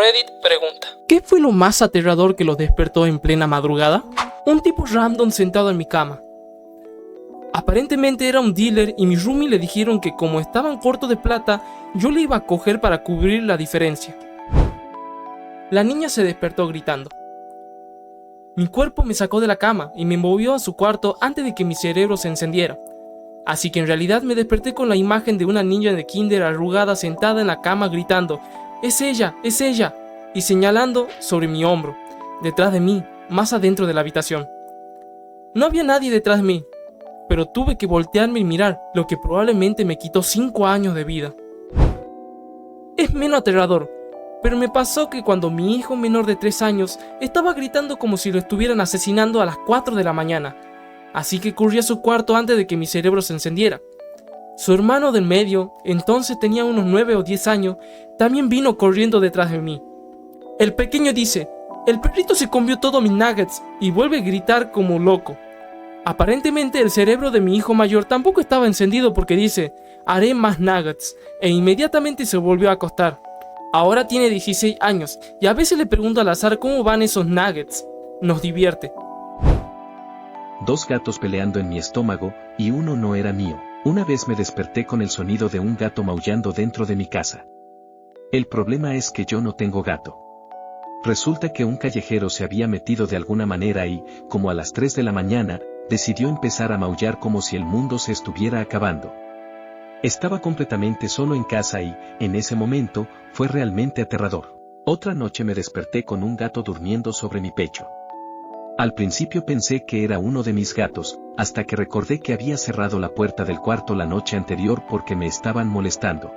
Reddit pregunta: ¿qué fue lo más aterrador que los despertó en plena madrugada? Un tipo random sentado en mi cama. Aparentemente era un dealer y mi roomie le dijeron que como estaban cortos de plata, yo le iba a coger para cubrir la diferencia. La niña se despertó gritando. Mi cuerpo me sacó de la cama y me movió a su cuarto antes de que mi cerebro se encendiera. Así que en realidad me desperté con la imagen de una niña de kinder arrugada sentada en la cama gritando: ¡Es ella! ¡Es ella! Y señalando sobre mi hombro, detrás de mí, más adentro de la habitación. No había nadie detrás de mí, pero tuve que voltearme y mirar, lo que probablemente me quitó 5 años de vida. Es menos aterrador, pero me pasó que cuando mi hijo menor de 3 años estaba gritando como si lo estuvieran asesinando a las 4 de la mañana, así que corrí a su cuarto antes de que mi cerebro se encendiera. Su hermano del medio, entonces tenía unos 9 o 10 años, también vino corriendo detrás de mí. El pequeño dice: el perrito se comió todos mis nuggets, y vuelve a gritar como loco. Aparentemente el cerebro de mi hijo mayor tampoco estaba encendido porque dice: haré más nuggets, e inmediatamente se volvió a acostar. Ahora tiene 16 años y a veces le pregunto al azar cómo van esos nuggets. Nos divierte. 2 gatos peleando en mi estómago, y uno no era mío. Una vez me desperté con el sonido de un gato maullando dentro de mi casa. El problema es que yo no tengo gato. Resulta que un callejero se había metido de alguna manera y, como a las 3 de la mañana, decidió empezar a maullar como si el mundo se estuviera acabando. Estaba completamente solo en casa y, en ese momento, fue realmente aterrador. Otra noche me desperté con un gato durmiendo sobre mi pecho. Al principio pensé que era uno de mis gatos, hasta que recordé que había cerrado la puerta del cuarto la noche anterior porque me estaban molestando.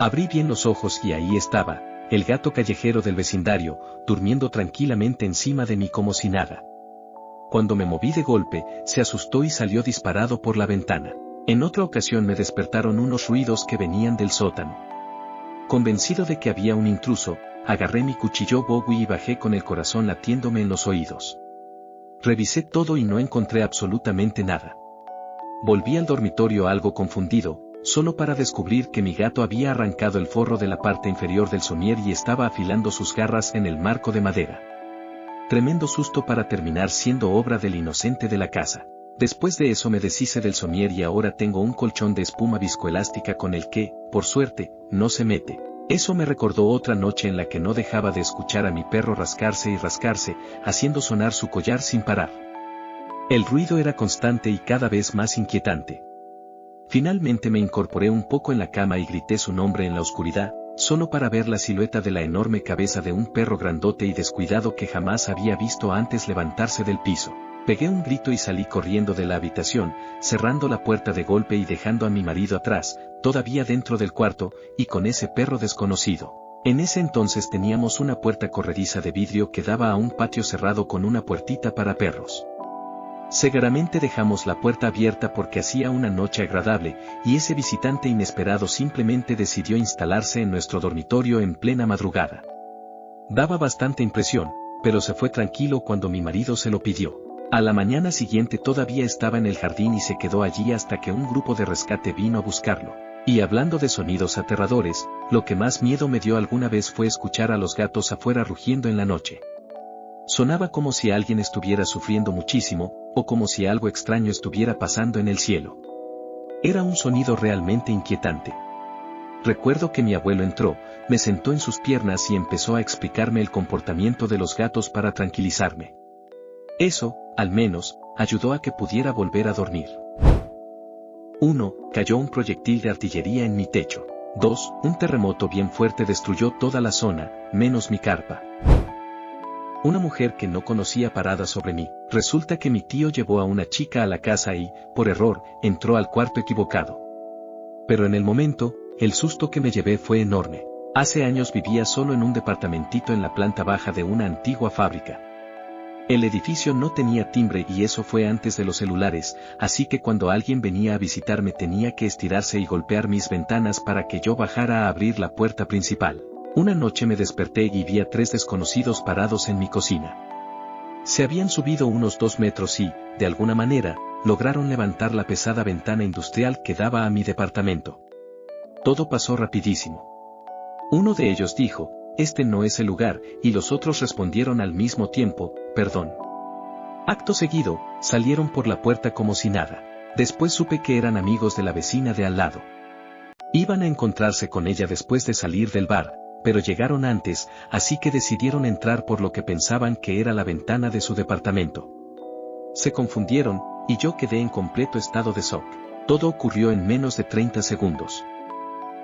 Abrí bien los ojos y ahí estaba, el gato callejero del vecindario, durmiendo tranquilamente encima de mí como si nada. Cuando me moví de golpe, se asustó y salió disparado por la ventana. En otra ocasión me despertaron unos ruidos que venían del sótano. Convencido de que había un intruso, agarré mi cuchillo Bowie y bajé con el corazón latiéndome en los oídos. Revisé todo y no encontré absolutamente nada. Volví al dormitorio algo confundido, solo para descubrir que mi gato había arrancado el forro de la parte inferior del somier y estaba afilando sus garras en el marco de madera. Tremendo susto para terminar siendo obra del inocente de la casa. Después de eso me deshice del somier y ahora tengo un colchón de espuma viscoelástica con el que, por suerte, no se mete. Eso me recordó otra noche en la que no dejaba de escuchar a mi perro rascarse y rascarse, haciendo sonar su collar sin parar. El ruido era constante y cada vez más inquietante. Finalmente me incorporé un poco en la cama y grité su nombre en la oscuridad, solo para ver la silueta de la enorme cabeza de un perro grandote y descuidado que jamás había visto antes levantarse del piso. Pegué un grito y salí corriendo de la habitación, cerrando la puerta de golpe y dejando a mi marido atrás, todavía dentro del cuarto, y con ese perro desconocido. En ese entonces teníamos una puerta corrediza de vidrio que daba a un patio cerrado con una puertita para perros. Seguramente dejamos la puerta abierta porque hacía una noche agradable, y ese visitante inesperado simplemente decidió instalarse en nuestro dormitorio en plena madrugada. Daba bastante impresión, pero se fue tranquilo cuando mi marido se lo pidió. A la mañana siguiente todavía estaba en el jardín y se quedó allí hasta que un grupo de rescate vino a buscarlo. Y hablando de sonidos aterradores, lo que más miedo me dio alguna vez fue escuchar a los gatos afuera rugiendo en la noche. Sonaba como si alguien estuviera sufriendo muchísimo, o como si algo extraño estuviera pasando en el cielo. Era un sonido realmente inquietante. Recuerdo que mi abuelo entró, me sentó en sus piernas y empezó a explicarme el comportamiento de los gatos para tranquilizarme. Eso, al menos, ayudó a que pudiera volver a dormir. 1. Cayó un proyectil de artillería en mi techo. 2. Un terremoto bien fuerte destruyó toda la zona, menos mi carpa. Una mujer que no conocía parada sobre mí. Resulta que mi tío llevó a una chica a la casa y, por error, entró al cuarto equivocado. Pero en el momento, el susto que me llevé fue enorme. Hace años vivía solo en un departamentito en la planta baja de una antigua fábrica. El edificio no tenía timbre y eso fue antes de los celulares, así que cuando alguien venía a visitarme tenía que estirarse y golpear mis ventanas para que yo bajara a abrir la puerta principal. Una noche me desperté y vi a 3 desconocidos parados en mi cocina. Se habían subido unos 2 metros y, de alguna manera, lograron levantar la pesada ventana industrial que daba a mi departamento. Todo pasó rapidísimo. Uno de ellos dijo: este no es el lugar, y los otros respondieron al mismo tiempo, perdón. Acto seguido, salieron por la puerta como si nada. Después supe que eran amigos de la vecina de al lado. Iban a encontrarse con ella después de salir del bar, pero llegaron antes, así que decidieron entrar por lo que pensaban que era la ventana de su departamento. Se confundieron, y yo quedé en completo estado de shock. Todo ocurrió en menos de 30 segundos.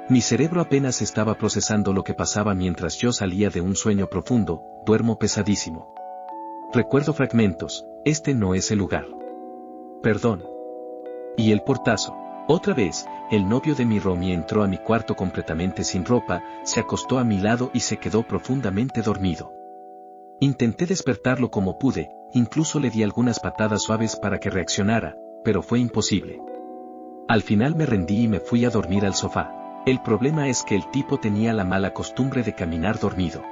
Mi cerebro apenas estaba procesando lo que pasaba mientras yo salía de un sueño profundo, duermo pesadísimo. Recuerdo fragmentos, este no es el lugar. Perdón. Y el portazo. Otra vez, el novio de mi Romy entró a mi cuarto completamente sin ropa, se acostó a mi lado y se quedó profundamente dormido. Intenté despertarlo como pude, incluso le di algunas patadas suaves para que reaccionara, pero fue imposible. Al final me rendí y me fui a dormir al sofá. El problema es que el tipo tenía la mala costumbre de caminar dormido.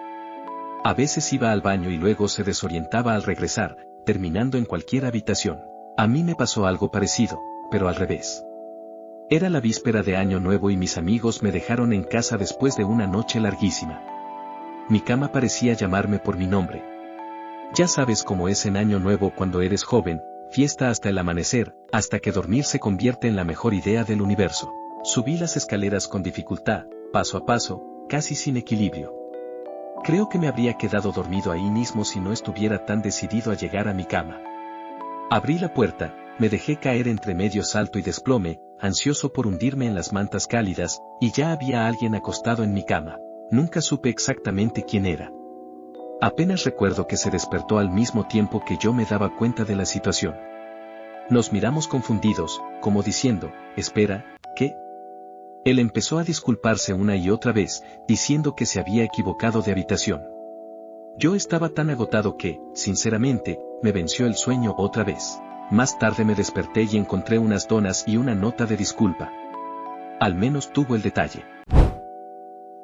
A veces iba al baño y luego se desorientaba al regresar, terminando en cualquier habitación. A mí me pasó algo parecido, pero al revés. Era la víspera de Año Nuevo y mis amigos me dejaron en casa después de una noche larguísima. Mi cama parecía llamarme por mi nombre. Ya sabes cómo es en Año Nuevo cuando eres joven, fiesta hasta el amanecer, hasta que dormir se convierte en la mejor idea del universo. Subí las escaleras con dificultad, paso a paso, casi sin equilibrio. Creo que me habría quedado dormido ahí mismo si no estuviera tan decidido a llegar a mi cama. Abrí la puerta, me dejé caer entre medio salto y desplome, ansioso por hundirme en las mantas cálidas, y ya había alguien acostado en mi cama. Nunca supe exactamente quién era. Apenas recuerdo que se despertó al mismo tiempo que yo me daba cuenta de la situación. Nos miramos confundidos, como diciendo, espera, ¿qué? Él empezó a disculparse una y otra vez, diciendo que se había equivocado de habitación. Yo estaba tan agotado que, sinceramente, me venció el sueño otra vez. Más tarde me desperté y encontré unas donas y una nota de disculpa. Al menos tuvo el detalle.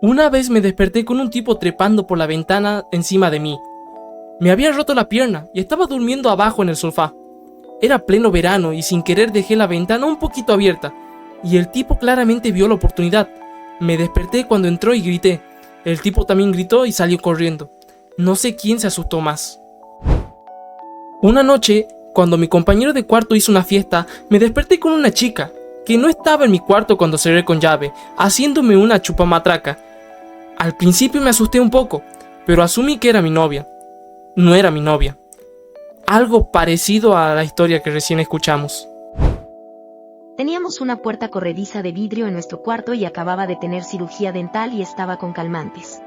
Una vez me desperté con un tipo trepando por la ventana encima de mí. Me había roto la pierna y estaba durmiendo abajo en el sofá. Era pleno verano y sin querer dejé la ventana un poquito abierta, y el tipo claramente vio la oportunidad. Me desperté cuando entró y grité. El tipo también gritó y salió corriendo. No sé quién se asustó más. Una noche, cuando mi compañero de cuarto hizo una fiesta, me desperté con una chica, que no estaba en mi cuarto cuando cerré con llave, haciéndome una chupamatraca. Al principio me asusté un poco, pero asumí que era mi novia. No era mi novia. Algo parecido a la historia que recién escuchamos. Teníamos una puerta corrediza de vidrio en nuestro cuarto y acababa de tener cirugía dental y estaba con calmantes.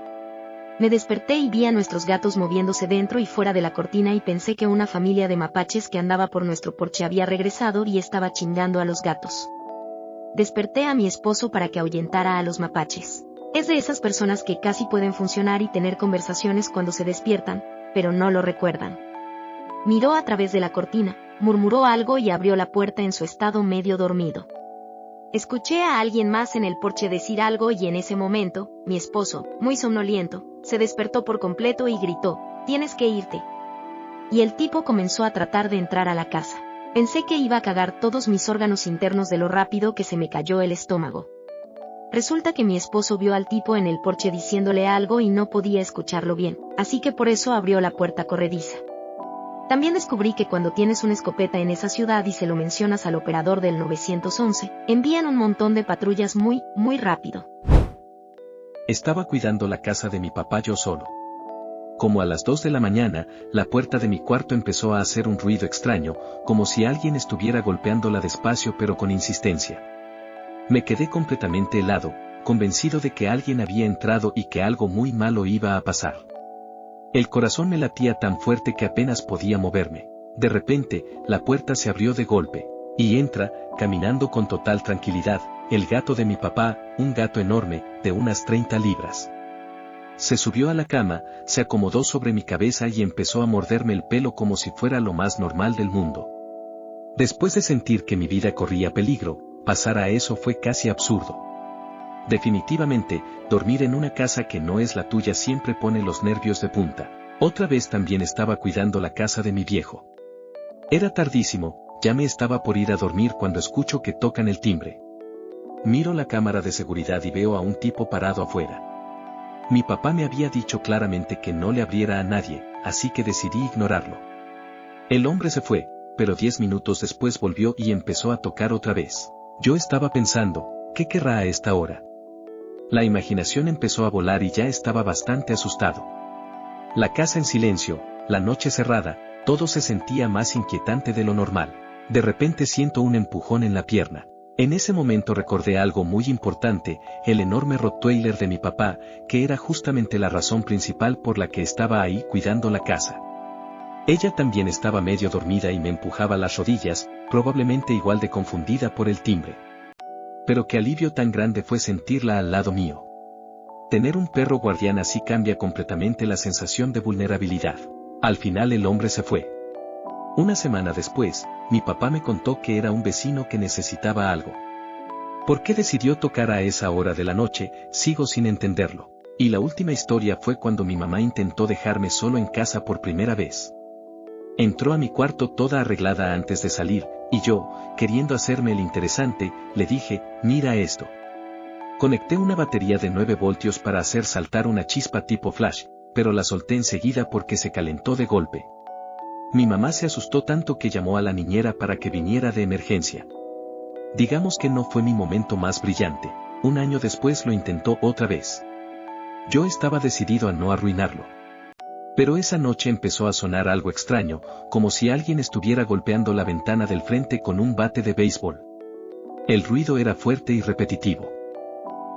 Me desperté y vi a nuestros gatos moviéndose dentro y fuera de la cortina y pensé que una familia de mapaches que andaba por nuestro porche había regresado y estaba chingando a los gatos. Desperté a mi esposo para que ahuyentara a los mapaches. Es de esas personas que casi pueden funcionar y tener conversaciones cuando se despiertan, pero no lo recuerdan. Miró a través de la cortina, murmuró algo y abrió la puerta en su estado medio dormido. Escuché a alguien más en el porche decir algo y en ese momento, mi esposo, muy somnoliento, se despertó por completo y gritó, «Tienes que irte». Y el tipo comenzó a tratar de entrar a la casa. Pensé que iba a cagar todos mis órganos internos de lo rápido que se me cayó el estómago. Resulta que mi esposo vio al tipo en el porche diciéndole algo y no podía escucharlo bien, así que por eso abrió la puerta corrediza. También descubrí que cuando tienes una escopeta en esa ciudad y se lo mencionas al operador del 911, envían un montón de patrullas muy rápido. Estaba cuidando la casa de mi papá yo solo. Como a las 2 de la mañana, la puerta de mi cuarto empezó a hacer un ruido extraño, como si alguien estuviera golpeándola despacio pero con insistencia. Me quedé completamente helado, convencido de que alguien había entrado y que algo muy malo iba a pasar. El corazón me latía tan fuerte que apenas podía moverme. De repente, la puerta se abrió de golpe, y entra, caminando con total tranquilidad, el gato de mi papá, un gato enorme, de unas 30 libras. Se subió a la cama, se acomodó sobre mi cabeza y empezó a morderme el pelo como si fuera lo más normal del mundo. Después de sentir que mi vida corría peligro, pasar a eso fue casi absurdo. Definitivamente, dormir en una casa que no es la tuya siempre pone los nervios de punta. Otra vez también estaba cuidando la casa de mi viejo. Era tardísimo, ya me estaba por ir a dormir cuando escucho que tocan el timbre. Miro la cámara de seguridad y veo a un tipo parado afuera. Mi papá me había dicho claramente que no le abriera a nadie, así que decidí ignorarlo. El hombre se fue, pero 10 minutos después volvió y empezó a tocar otra vez. Yo estaba pensando, ¿qué querrá a esta hora? La imaginación empezó a volar y ya estaba bastante asustado. La casa en silencio, la noche cerrada, todo se sentía más inquietante de lo normal. De repente siento un empujón en la pierna. En ese momento recordé algo muy importante, el enorme Rottweiler de mi papá, que era justamente la razón principal por la que estaba ahí cuidando la casa. Ella también estaba medio dormida y me empujaba las rodillas, probablemente igual de confundida por el timbre. Pero qué alivio tan grande fue sentirla al lado mío. Tener un perro guardián así cambia completamente la sensación de vulnerabilidad. Al final el hombre se fue. Una semana después, mi papá me contó que era un vecino que necesitaba algo. ¿Por qué decidió tocar a esa hora de la noche? Sigo sin entenderlo. Y la última historia fue cuando mi mamá intentó dejarme solo en casa por primera vez. Entró a mi cuarto toda arreglada antes de salir, y yo, queriendo hacerme el interesante, le dije, mira esto. Conecté una batería de 9 voltios para hacer saltar una chispa tipo flash, pero la solté enseguida porque se calentó de golpe. Mi mamá se asustó tanto que llamó a la niñera para que viniera de emergencia. Digamos que no fue mi momento más brillante. Un año después lo intentó otra vez. Yo estaba decidido a no arruinarlo. Pero esa noche empezó a sonar algo extraño, como si alguien estuviera golpeando la ventana del frente con un bate de béisbol. El ruido era fuerte y repetitivo.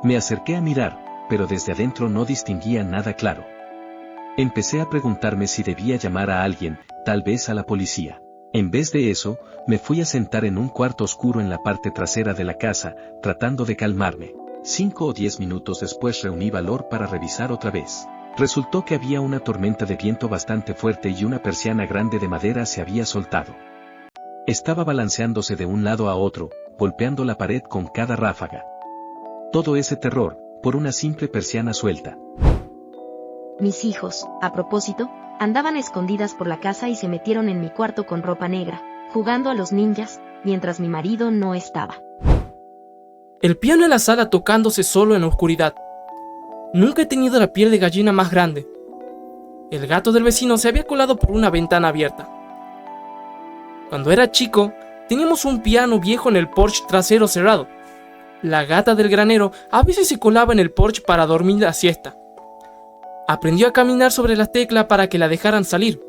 Me acerqué a mirar, pero desde adentro no distinguía nada claro. Empecé a preguntarme si debía llamar a alguien, tal vez a la policía. En vez de eso, me fui a sentar en un cuarto oscuro en la parte trasera de la casa, tratando de calmarme. 5 o 10 minutos después reuní valor para revisar otra vez. Resultó que había una tormenta de viento bastante fuerte y una persiana grande de madera se había soltado. Estaba balanceándose de un lado a otro, golpeando la pared con cada ráfaga. Todo ese terror, por una simple persiana suelta. Mis hijos, a propósito, andaban escondidas por la casa y se metieron en mi cuarto con ropa negra, jugando a los ninjas, mientras mi marido no estaba. El piano en la sala tocándose solo en la oscuridad. Nunca he tenido la piel de gallina más grande. El gato del vecino se había colado por una ventana abierta. Cuando era chico, teníamos un piano viejo en el porche trasero cerrado. La gata del granero a veces se colaba en el porche para dormir la siesta. Aprendió a caminar sobre las teclas para que la dejaran salir.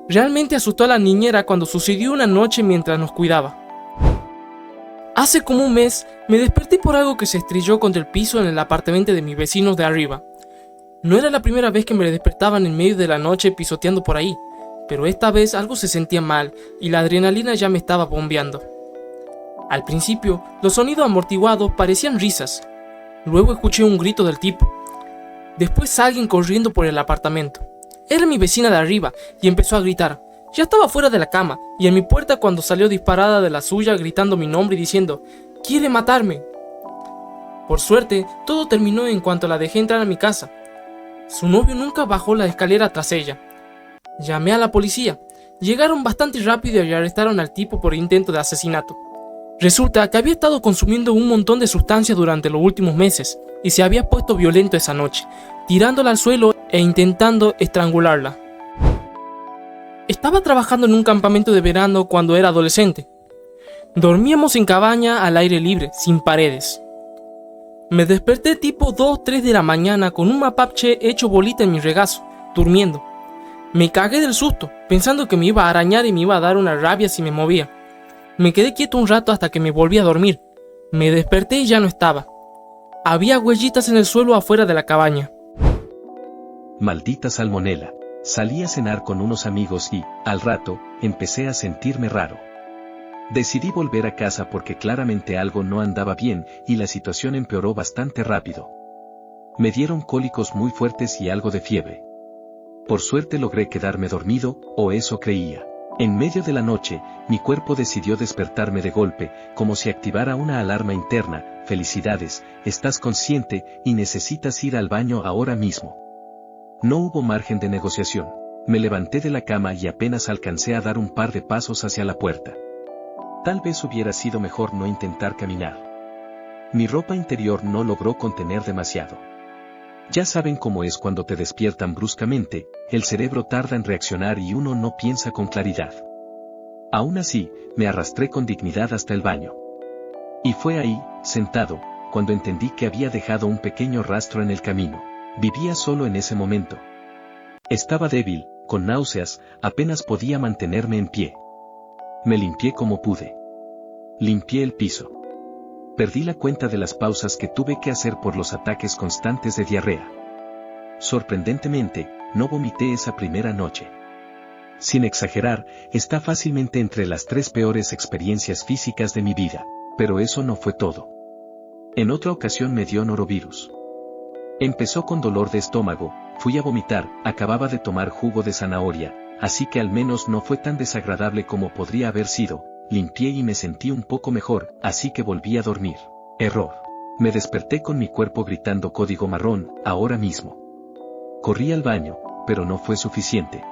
Realmente asustó a la niñera cuando sucedió una noche mientras nos cuidaba. Hace como un mes me desperté por algo que se estrelló contra el piso en el apartamento de mis vecinos de arriba. No era la primera vez que me despertaban en medio de la noche pisoteando por ahí, pero esta vez algo se sentía mal y la adrenalina ya me estaba bombeando. Al principio, los sonidos amortiguados parecían risas. Luego escuché un grito del tipo. Después alguien corriendo por el apartamento. Era mi vecina de arriba y empezó a gritar. Ya estaba fuera de la cama y en mi puerta cuando salió disparada de la suya gritando mi nombre y diciendo «¡Quiere matarme!». Por suerte, todo terminó en cuanto la dejé entrar a mi casa. Su novio nunca bajó la escalera tras ella. Llamé a la policía. Llegaron bastante rápido y arrestaron al tipo por intento de asesinato. Resulta que había estado consumiendo un montón de sustancias durante los últimos meses y se había puesto violento esa noche, tirándola al suelo e intentando estrangularla. Estaba trabajando en un campamento de verano cuando era adolescente. Dormíamos en cabaña al aire libre, sin paredes. Me desperté tipo 2-3 de la mañana con un mapache hecho bolita en mi regazo, durmiendo. Me cagué del susto, pensando que me iba a arañar y me iba a dar una rabia si me movía. Me quedé quieto un rato hasta que me volví a dormir. Me desperté y ya no estaba. Había huellitas en el suelo afuera de la cabaña. Maldita salmonela. Salí a cenar con unos amigos y, al rato, empecé a sentirme raro. Decidí volver a casa porque claramente algo no andaba bien y la situación empeoró bastante rápido. Me dieron cólicos muy fuertes y algo de fiebre. Por suerte logré quedarme dormido, o eso creía. En medio de la noche, mi cuerpo decidió despertarme de golpe, como si activara una alarma interna. Felicidades, estás consciente y necesitas ir al baño ahora mismo. No hubo margen de negociación. Me levanté de la cama y apenas alcancé a dar un par de pasos hacia la puerta. Tal vez hubiera sido mejor no intentar caminar. Mi ropa interior no logró contener demasiado. Ya saben cómo es cuando te despiertan bruscamente, el cerebro tarda en reaccionar y uno no piensa con claridad. Aún así, me arrastré con dignidad hasta el baño. Y fue ahí, sentado, cuando entendí que había dejado un pequeño rastro en el camino. Vivía solo en ese momento. Estaba débil, con náuseas, apenas podía mantenerme en pie. Me limpié como pude. Limpié el piso. Perdí la cuenta de las pausas que tuve que hacer por los ataques constantes de diarrea. Sorprendentemente, no vomité esa primera noche. Sin exagerar, está fácilmente entre las 3 peores experiencias físicas de mi vida, pero eso no fue todo. En otra ocasión me dio norovirus. Empezó con dolor de estómago, fui a vomitar, acababa de tomar jugo de zanahoria, así que al menos no fue tan desagradable como podría haber sido. Limpié y me sentí un poco mejor, así que volví a dormir. Error. Me desperté con mi cuerpo gritando código marrón, ahora mismo. Corrí al baño, pero no fue suficiente.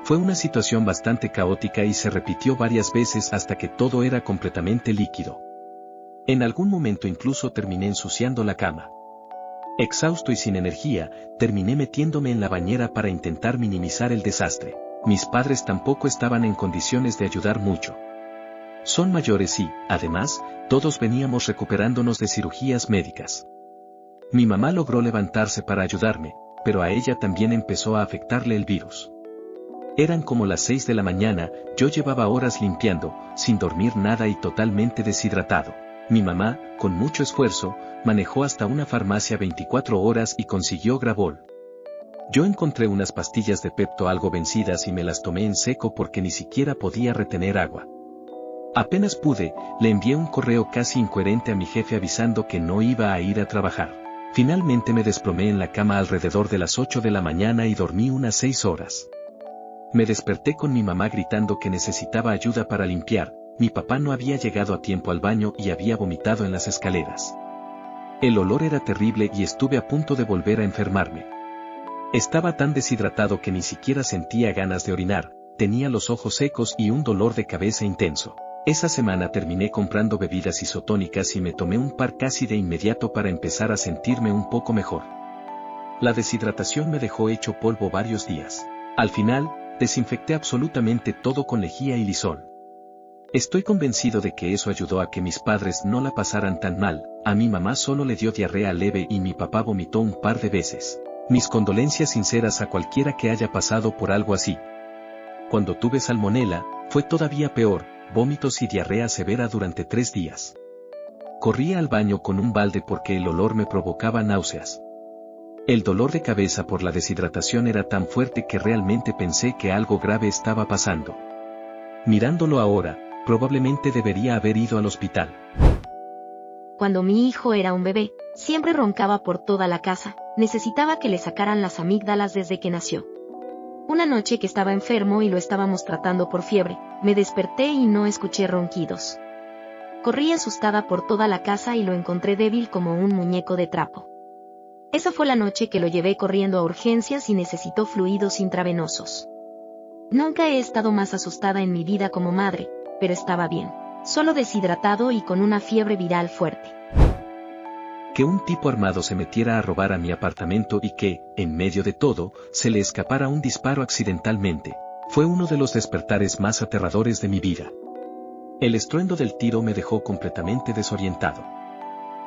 Fue una situación bastante caótica y se repitió varias veces hasta que todo era completamente líquido. En algún momento incluso terminé ensuciando la cama. Exhausto y sin energía, terminé metiéndome en la bañera para intentar minimizar el desastre. Mis padres tampoco estaban en condiciones de ayudar mucho. Son mayores y, además, todos veníamos recuperándonos de cirugías médicas. Mi mamá logró levantarse para ayudarme, pero a ella también empezó a afectarle el virus. Eran como las 6 de la mañana, yo llevaba horas limpiando, sin dormir nada y totalmente deshidratado. Mi mamá, con mucho esfuerzo, manejó hasta una farmacia 24 horas y consiguió Gravol. Yo encontré unas pastillas de Pepto algo vencidas y me las tomé en seco porque ni siquiera podía retener agua. Apenas pude, le envié un correo casi incoherente a mi jefe avisando que no iba a ir a trabajar. Finalmente me desplomé en la cama alrededor de las 8 de la mañana y dormí unas 6 horas. Me desperté con mi mamá gritando que necesitaba ayuda para limpiar. Mi papá no había llegado a tiempo al baño y había vomitado en las escaleras. El olor era terrible y estuve a punto de volver a enfermarme. Estaba tan deshidratado que ni siquiera sentía ganas de orinar, tenía los ojos secos y un dolor de cabeza intenso. Esa semana terminé comprando bebidas isotónicas y me tomé un par casi de inmediato para empezar a sentirme un poco mejor. La deshidratación me dejó hecho polvo varios días. Al final, desinfecté absolutamente todo con lejía y lisol. Estoy convencido de que eso ayudó a que mis padres no la pasaran tan mal. A mi mamá solo le dio diarrea leve y mi papá vomitó un par de veces. Mis condolencias sinceras a cualquiera que haya pasado por algo así. Cuando tuve salmonela, fue todavía peor, vómitos y diarrea severa durante 3 días. Corría al baño con un balde porque el olor me provocaba náuseas. El dolor de cabeza por la deshidratación era tan fuerte que realmente pensé que algo grave estaba pasando. Mirándolo ahora, probablemente debería haber ido al hospital. Cuando mi hijo era un bebé, siempre roncaba por toda la casa, necesitaba que le sacaran las amígdalas desde que nació. Una noche que estaba enfermo y lo estábamos tratando por fiebre, me desperté y no escuché ronquidos. Corrí asustada por toda la casa y lo encontré débil como un muñeco de trapo. Esa fue la noche que lo llevé corriendo a urgencias y necesitó fluidos intravenosos. Nunca he estado más asustada en mi vida como madre, pero estaba bien, solo deshidratado y con una fiebre viral fuerte. Que un tipo armado se metiera a robar a mi apartamento y que, en medio de todo, se le escapara un disparo accidentalmente, fue uno de los despertares más aterradores de mi vida. El estruendo del tiro me dejó completamente desorientado.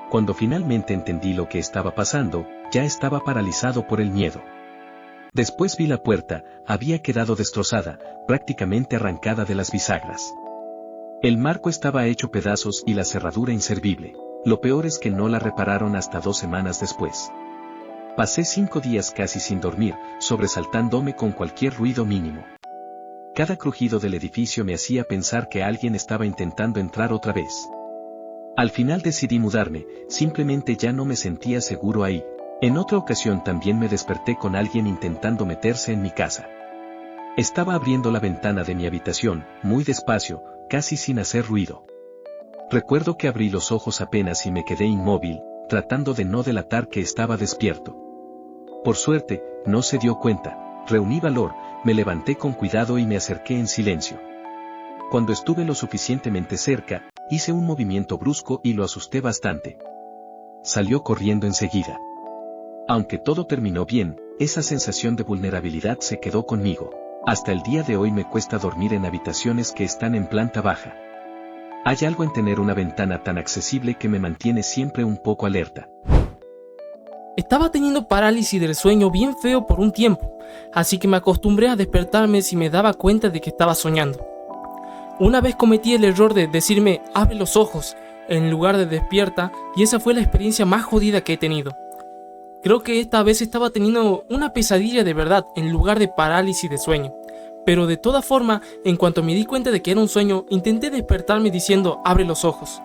Cuando finalmente entendí lo que estaba pasando, ya estaba paralizado por el miedo. Después vi la puerta, había quedado destrozada, prácticamente arrancada de las bisagras. El marco estaba hecho pedazos y la cerradura inservible. Lo peor es que no la repararon hasta 2 semanas después. Pasé 5 días casi sin dormir, sobresaltándome con cualquier ruido mínimo. Cada crujido del edificio me hacía pensar que alguien estaba intentando entrar otra vez. Al final decidí mudarme, simplemente ya no me sentía seguro ahí. En otra ocasión también me desperté con alguien intentando meterse en mi casa. Estaba abriendo la ventana de mi habitación, muy despacio, casi sin hacer ruido. Recuerdo que abrí los ojos apenas y me quedé inmóvil, tratando de no delatar que estaba despierto. Por suerte, no se dio cuenta. Reuní valor, me levanté con cuidado y me acerqué en silencio. Cuando estuve lo suficientemente cerca, hice un movimiento brusco y lo asusté bastante. Salió corriendo enseguida. Aunque todo terminó bien, esa sensación de vulnerabilidad se quedó conmigo. Hasta el día de hoy me cuesta dormir en habitaciones que están en planta baja. Hay algo en tener una ventana tan accesible que me mantiene siempre un poco alerta. Estaba teniendo parálisis del sueño bien feo por un tiempo, así que me acostumbré a despertarme si me daba cuenta de que estaba soñando. Una vez cometí el error de decirme abre los ojos en lugar de despierta, y esa fue la experiencia más jodida que he tenido. Creo que esta vez estaba teniendo una pesadilla de verdad en lugar de parálisis de sueño. Pero de toda forma, en cuanto me di cuenta de que era un sueño, intenté despertarme diciendo abre los ojos.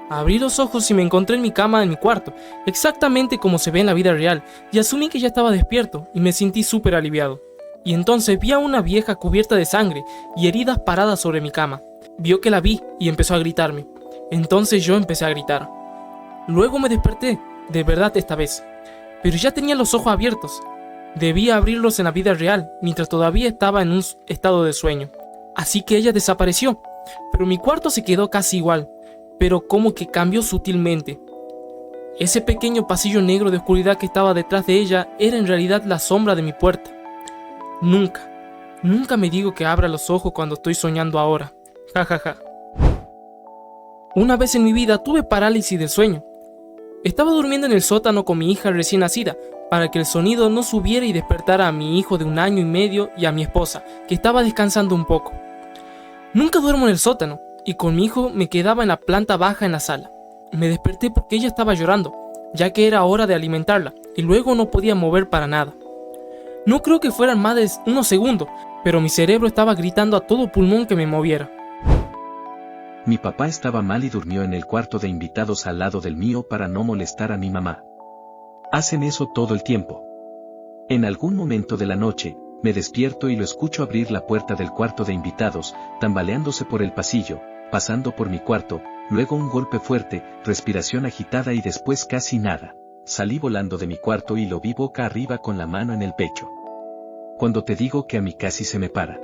Abrí los ojos y me encontré en mi cama en mi cuarto, exactamente como se ve en la vida real, y asumí que ya estaba despierto y me sentí súper aliviado. Y entonces vi a una vieja cubierta de sangre y heridas paradas sobre mi cama. Vio que la vi y empezó a gritarme. Entonces yo empecé a gritar. Luego me desperté, de verdad esta vez, pero ya tenía los ojos abiertos. Debía abrirlos en la vida real, mientras todavía estaba en un estado de sueño. Así que ella desapareció, pero mi cuarto se quedó casi igual, pero como que cambió sutilmente. Ese pequeño pasillo negro de oscuridad que estaba detrás de ella era en realidad la sombra de mi puerta. Nunca me digo que abra los ojos cuando estoy soñando ahora. Jajaja. Una vez en mi vida tuve parálisis del sueño. Estaba durmiendo en el sótano con mi hija recién nacida, para que el sonido no subiera y despertara a mi hijo de 1 año y medio y a mi esposa, que estaba descansando un poco. Nunca duermo en el sótano, y con mi hijo me quedaba en la planta baja en la sala. Me desperté porque ella estaba llorando, ya que era hora de alimentarla, y luego no podía mover para nada. No creo que fueran más de unos segundos, pero mi cerebro estaba gritando a todo pulmón que me moviera. Mi papá estaba mal y durmió en el cuarto de invitados al lado del mío para no molestar a mi mamá. Hacen eso todo el tiempo. En algún momento de la noche, me despierto y lo escucho abrir la puerta del cuarto de invitados, tambaleándose por el pasillo, pasando por mi cuarto, luego un golpe fuerte, respiración agitada y después casi nada. Salí volando de mi cuarto y lo vi boca arriba con la mano en el pecho. Cuando te digo que a mí casi se me para.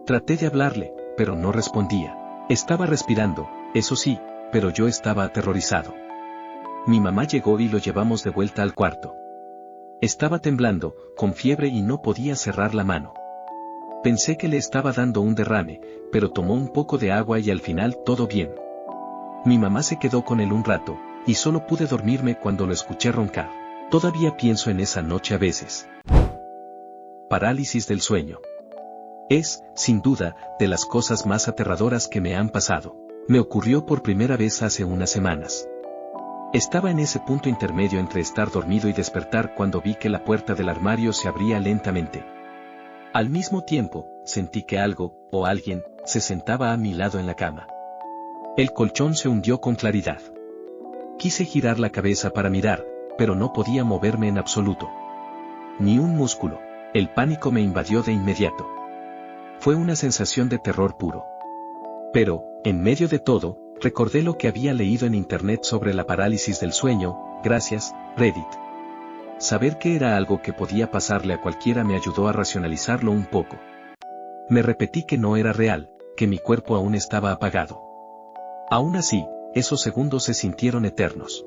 Traté de hablarle, pero no respondía. Estaba respirando, eso sí, pero yo estaba aterrorizado. Mi mamá llegó y lo llevamos de vuelta al cuarto. Estaba temblando, con fiebre y no podía cerrar la mano. Pensé que le estaba dando un derrame, pero tomó un poco de agua y al final todo bien. Mi mamá se quedó con él un rato, y solo pude dormirme cuando lo escuché roncar. Todavía pienso en esa noche a veces. Parálisis del sueño. Es, sin duda, de las cosas más aterradoras que me han pasado. Me ocurrió por primera vez hace unas semanas. Estaba en ese punto intermedio entre estar dormido y despertar cuando vi que la puerta del armario se abría lentamente. Al mismo tiempo, sentí que algo, o alguien, se sentaba a mi lado en la cama. El colchón se hundió con claridad. Quise girar la cabeza para mirar, pero no podía moverme en absoluto. Ni un músculo. El pánico me invadió de inmediato. Fue una sensación de terror puro. Pero, en medio de todo, recordé lo que había leído en internet sobre la parálisis del sueño, gracias, Reddit. Saber que era algo que podía pasarle a cualquiera me ayudó a racionalizarlo un poco. Me repetí que no era real, que mi cuerpo aún estaba apagado. Aún así, esos segundos se sintieron eternos.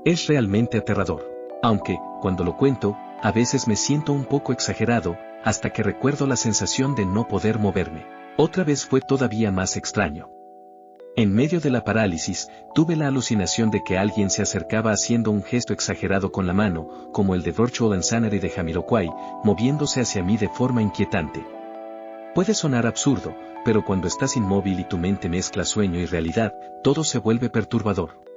Es realmente aterrador. Aunque, cuando lo cuento, a veces me siento un poco exagerado, hasta que recuerdo la sensación de no poder moverme. Otra vez fue todavía más extraño. En medio de la parálisis, tuve la alucinación de que alguien se acercaba haciendo un gesto exagerado con la mano, como el de Virtual Insanity de Jamiroquai, moviéndose hacia mí de forma inquietante. Puede sonar absurdo, pero cuando estás inmóvil y tu mente mezcla sueño y realidad, todo se vuelve perturbador.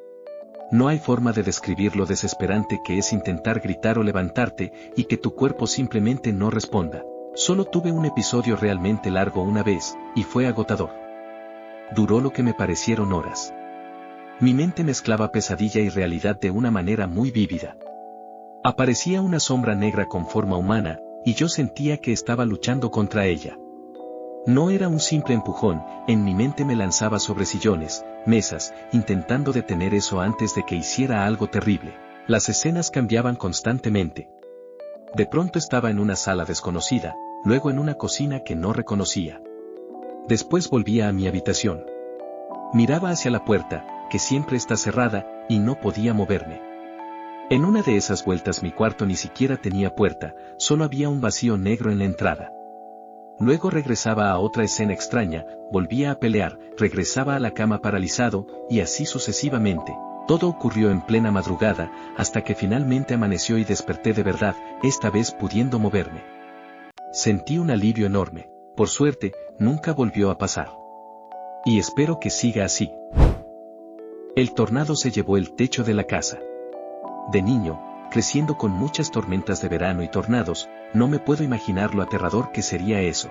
No hay forma de describir lo desesperante que es intentar gritar o levantarte, y que tu cuerpo simplemente no responda. Solo tuve un episodio realmente largo una vez, y fue agotador. Duró lo que me parecieron horas. Mi mente mezclaba pesadilla y realidad de una manera muy vívida. Aparecía una sombra negra con forma humana, y yo sentía que estaba luchando contra ella. No era un simple empujón, en mi mente me lanzaba sobre sillones, mesas, intentando detener eso antes de que hiciera algo terrible. Las escenas cambiaban constantemente. De pronto estaba en una sala desconocida, luego en una cocina que no reconocía. Después volvía a mi habitación. Miraba hacia la puerta, que siempre está cerrada, y no podía moverme. En una de esas vueltas mi cuarto ni siquiera tenía puerta, solo había un vacío negro en la entrada. Luego regresaba a otra escena extraña, volvía a pelear, regresaba a la cama paralizado, y así sucesivamente. Todo ocurrió en plena madrugada, hasta que finalmente amaneció y desperté de verdad, esta vez pudiendo moverme. Sentí un alivio enorme. Por suerte, nunca volvió a pasar. Y espero que siga así. El tornado se llevó el techo de la casa. De niño, creciendo con muchas tormentas de verano y tornados, no me puedo imaginar lo aterrador que sería eso.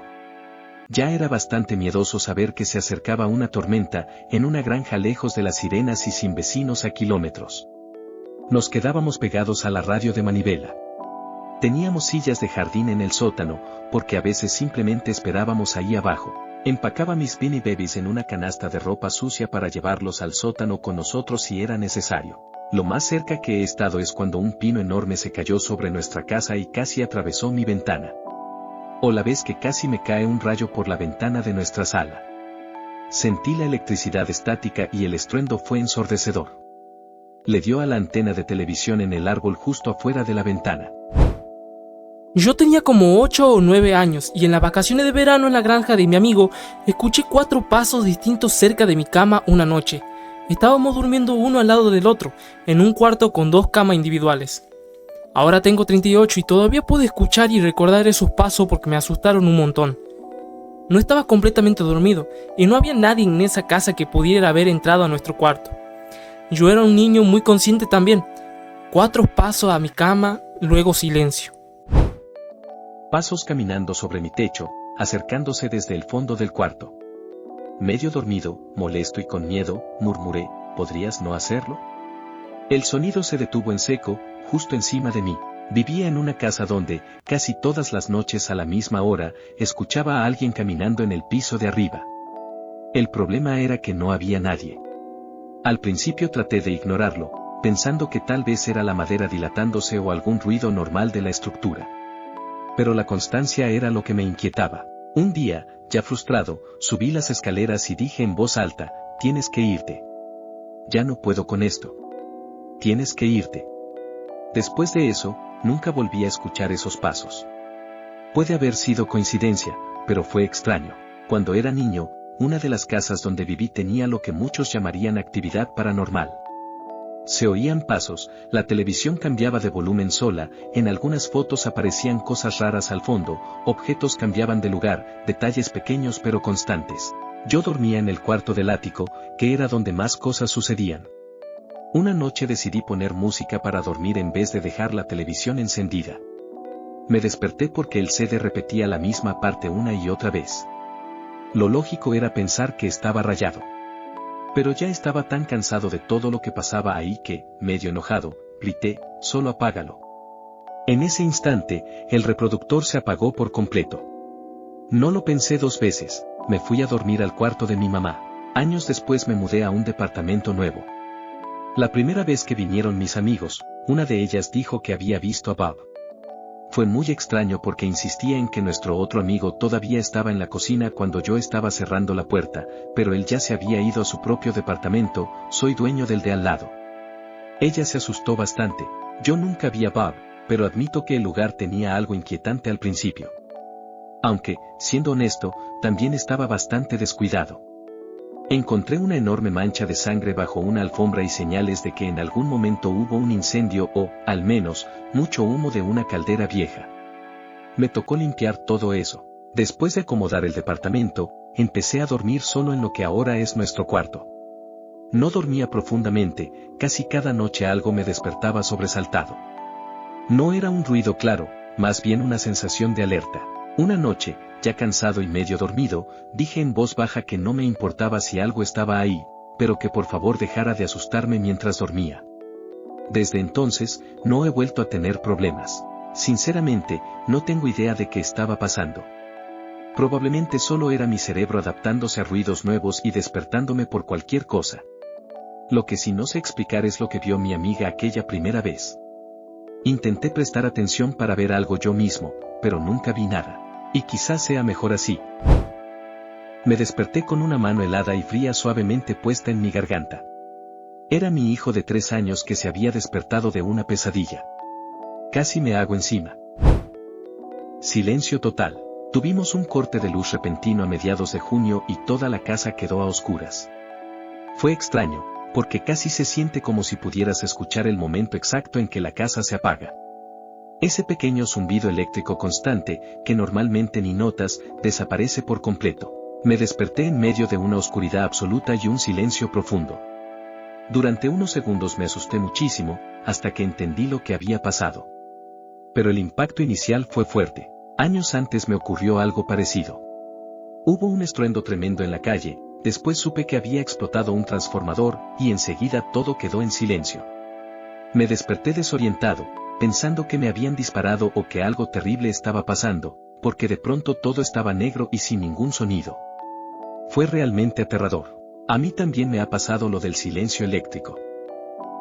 Ya era bastante miedoso saber que se acercaba una tormenta en una granja lejos de las sirenas y sin vecinos a kilómetros. Nos quedábamos pegados a la radio de manivela. Teníamos sillas de jardín en el sótano, porque a veces simplemente esperábamos ahí abajo. Empacaba mis Beanie Babies en una canasta de ropa sucia para llevarlos al sótano con nosotros si era necesario. Lo más cerca que he estado es cuando un pino enorme se cayó sobre nuestra casa y casi atravesó mi ventana. O la vez que casi me cae un rayo por la ventana de nuestra sala. Sentí la electricidad estática y el estruendo fue ensordecedor. Le dio a la antena de televisión en el árbol justo afuera de la ventana. Yo tenía como 8 o 9 años y en las vacaciones de verano en la granja de mi amigo escuché 4 pasos distintos cerca de mi cama una noche. Estábamos durmiendo uno al lado del otro, en un cuarto con 2 camas individuales. Ahora tengo 38 y todavía puedo escuchar y recordar esos pasos porque me asustaron un montón. No estaba completamente dormido y no había nadie en esa casa que pudiera haber entrado a nuestro cuarto. Yo era un niño muy consciente también. 4 pasos a mi cama, luego silencio. Pasos caminando sobre mi techo, acercándose desde el fondo del cuarto. Medio dormido, molesto y con miedo, murmuré, ¿podrías no hacerlo? El sonido se detuvo en seco, justo encima de mí. Vivía en una casa donde, casi todas las noches a la misma hora, escuchaba a alguien caminando en el piso de arriba. El problema era que no había nadie. Al principio traté de ignorarlo, pensando que tal vez era la madera dilatándose o algún ruido normal de la estructura. Pero la constancia era lo que me inquietaba. Un día, ya frustrado, subí las escaleras y dije en voz alta, tienes que irte. Ya no puedo con esto. Tienes que irte. Después de eso, nunca volví a escuchar esos pasos. Puede haber sido coincidencia, pero fue extraño. Cuando era niño, una de las casas donde viví tenía lo que muchos llamarían actividad paranormal. Se oían pasos, la televisión cambiaba de volumen sola, en algunas fotos aparecían cosas raras al fondo, objetos cambiaban de lugar, detalles pequeños pero constantes. Yo dormía en el cuarto del ático, que era donde más cosas sucedían. Una noche decidí poner música para dormir en vez de dejar la televisión encendida. Me desperté porque el CD repetía la misma parte una y otra vez. Lo lógico era pensar que estaba rayado. Pero ya estaba tan cansado de todo lo que pasaba ahí que, medio enojado, grité, solo apágalo. En ese instante, el reproductor se apagó por completo. No lo pensé 2 veces, me fui a dormir al cuarto de mi mamá. Años después me mudé a un departamento nuevo. La primera vez que vinieron mis amigos, una de ellas dijo que había visto a Bob. Fue muy extraño porque insistía en que nuestro otro amigo todavía estaba en la cocina cuando yo estaba cerrando la puerta, pero él ya se había ido a su propio departamento, soy dueño del de al lado. Ella se asustó bastante, yo nunca vi a Bob, pero admito que el lugar tenía algo inquietante al principio. Aunque, siendo honesto, también estaba bastante descuidado. Encontré una enorme mancha de sangre bajo una alfombra y señales de que en algún momento hubo un incendio o, al menos, mucho humo de una caldera vieja. Me tocó limpiar todo eso. Después de acomodar el departamento, empecé a dormir solo en lo que ahora es nuestro cuarto. No dormía profundamente, casi cada noche algo me despertaba sobresaltado. No era un ruido claro, más bien una sensación de alerta. Una noche, ya cansado y medio dormido, dije en voz baja que no me importaba si algo estaba ahí, pero que por favor dejara de asustarme mientras dormía. Desde entonces, no he vuelto a tener problemas. Sinceramente, no tengo idea de qué estaba pasando. Probablemente solo era mi cerebro adaptándose a ruidos nuevos y despertándome por cualquier cosa. Lo que sí no sé explicar es lo que vio mi amiga aquella primera vez. Intenté prestar atención para ver algo yo mismo, pero nunca vi nada. Y quizás sea mejor así. Me desperté con una mano helada y fría suavemente puesta en mi garganta. Era mi hijo de 3 años que se había despertado de una pesadilla. Casi me hago encima. Silencio total. Tuvimos un corte de luz repentino a mediados de junio y toda la casa quedó a oscuras. Fue extraño, porque casi se siente como si pudieras escuchar el momento exacto en que la casa se apaga. Ese pequeño zumbido eléctrico constante, que normalmente ni notas, desaparece por completo. Me desperté en medio de una oscuridad absoluta y un silencio profundo. Durante unos segundos me asusté muchísimo, hasta que entendí lo que había pasado. Pero el impacto inicial fue fuerte. Años antes me ocurrió algo parecido. Hubo un estruendo tremendo en la calle, después supe que había explotado un transformador, y enseguida todo quedó en silencio. Me desperté desorientado, pensando que me habían disparado o que algo terrible estaba pasando, porque de pronto todo estaba negro y sin ningún sonido. Fue realmente aterrador. A mí también me ha pasado lo del silencio eléctrico.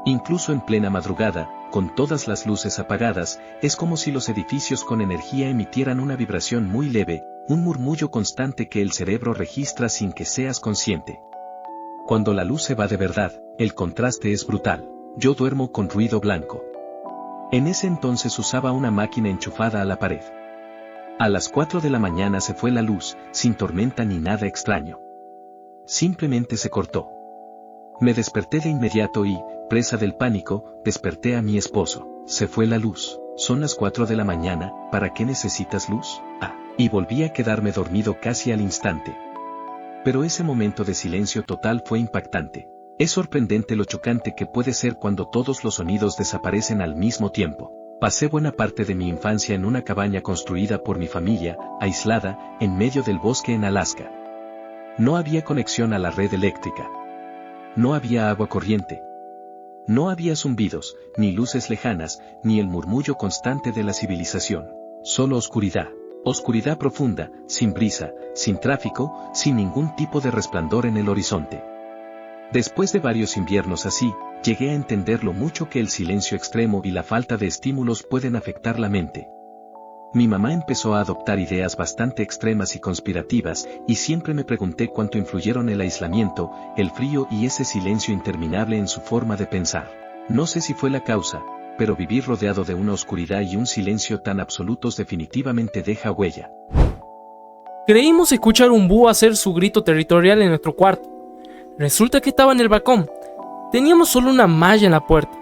Incluso en plena madrugada, con todas las luces apagadas, es como si los edificios con energía emitieran una vibración muy leve, un murmullo constante que el cerebro registra sin que seas consciente. Cuando la luz se va de verdad, el contraste es brutal. Yo duermo con ruido blanco. En ese entonces usaba una máquina enchufada a la pared. A las 4 de la mañana se fue la luz, sin tormenta ni nada extraño. Simplemente se cortó. Me desperté de inmediato y, presa del pánico, desperté a mi esposo. Se fue la luz. Son las 4 de la mañana, ¿para qué necesitas luz? Y volví a quedarme dormido casi al instante. Pero ese momento de silencio total fue impactante. Es sorprendente lo chocante que puede ser cuando todos los sonidos desaparecen al mismo tiempo. Pasé buena parte de mi infancia en una cabaña construida por mi familia, aislada, en medio del bosque en Alaska. No había conexión a la red eléctrica. No había agua corriente. No había zumbidos, ni luces lejanas, ni el murmullo constante de la civilización. Solo oscuridad. Oscuridad profunda, sin brisa, sin tráfico, sin ningún tipo de resplandor en el horizonte. Después de varios inviernos así, llegué a entender lo mucho que el silencio extremo y la falta de estímulos pueden afectar la mente. Mi mamá empezó a adoptar ideas bastante extremas y conspirativas, y siempre me pregunté cuánto influyeron el aislamiento, el frío y ese silencio interminable en su forma de pensar. No sé si fue la causa, pero vivir rodeado de una oscuridad y un silencio tan absolutos definitivamente deja huella. Creímos escuchar un búho hacer su grito territorial en nuestro cuarto. Resulta que estaba en el balcón. Teníamos solo una malla en la puerta.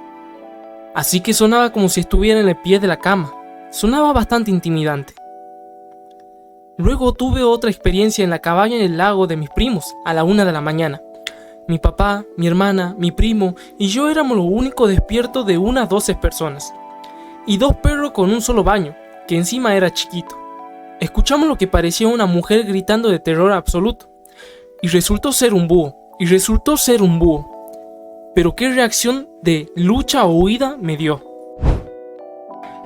Así que sonaba como si estuviera en el pie de la cama. Sonaba bastante intimidante. Luego tuve otra experiencia en la cabaña en el lago de mis primos a la 1 de la mañana. Mi papá, mi hermana, mi primo y yo éramos los únicos despiertos de unas 12 personas. Y 2 perros con un solo baño, que encima era chiquito. Escuchamos lo que parecía una mujer gritando de terror absoluto. Y resultó ser un búho. Pero qué reacción de lucha o huida me dio.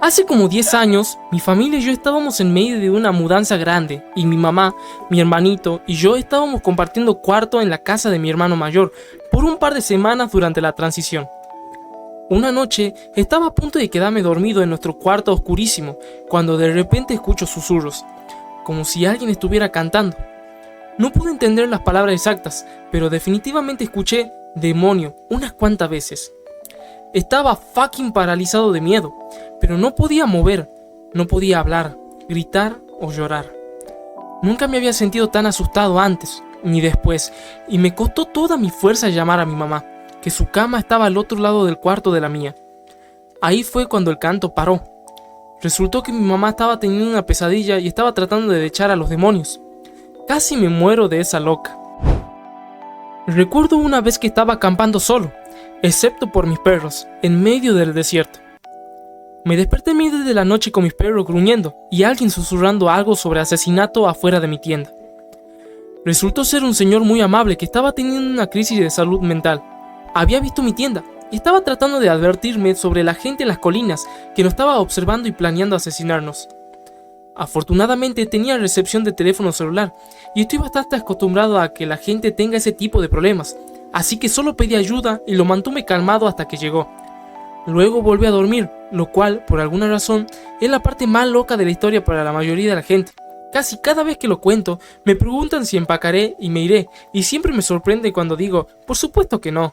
Hace como 10 años, mi familia y yo estábamos en medio de una mudanza grande y mi mamá, mi hermanito y yo estábamos compartiendo cuarto en la casa de mi hermano mayor por un par de semanas durante la transición. Una noche estaba a punto de quedarme dormido en nuestro cuarto oscurísimo cuando de repente escucho susurros, como si alguien estuviera cantando. No pude entender las palabras exactas, pero definitivamente escuché demonio unas cuantas veces. Estaba fucking paralizado de miedo, pero no podía mover, no podía hablar, gritar o llorar. Nunca me había sentido tan asustado antes, ni después, y me costó toda mi fuerza llamar a mi mamá, que su cama estaba al otro lado del cuarto de la mía. Ahí fue cuando el canto paró. Resultó que mi mamá estaba teniendo una pesadilla y estaba tratando de echar a los demonios. Casi me muero de esa loca. Recuerdo una vez que estaba acampando solo, excepto por mis perros, en medio del desierto. Me desperté en medio de la noche con mis perros gruñendo y alguien susurrando algo sobre asesinato afuera de mi tienda. Resultó ser un señor muy amable que estaba teniendo una crisis de salud mental. Había visto mi tienda y estaba tratando de advertirme sobre la gente en las colinas que nos estaba observando y planeando asesinarnos. Afortunadamente tenía recepción de teléfono celular y estoy bastante acostumbrado a que la gente tenga ese tipo de problemas, así que solo pedí ayuda y lo mantuve calmado hasta que llegó. Luego volví a dormir, lo cual, por alguna razón, es la parte más loca de la historia para la mayoría de la gente. Casi cada vez que lo cuento, me preguntan si empacaré y me iré, y siempre me sorprende cuando digo, por supuesto que no.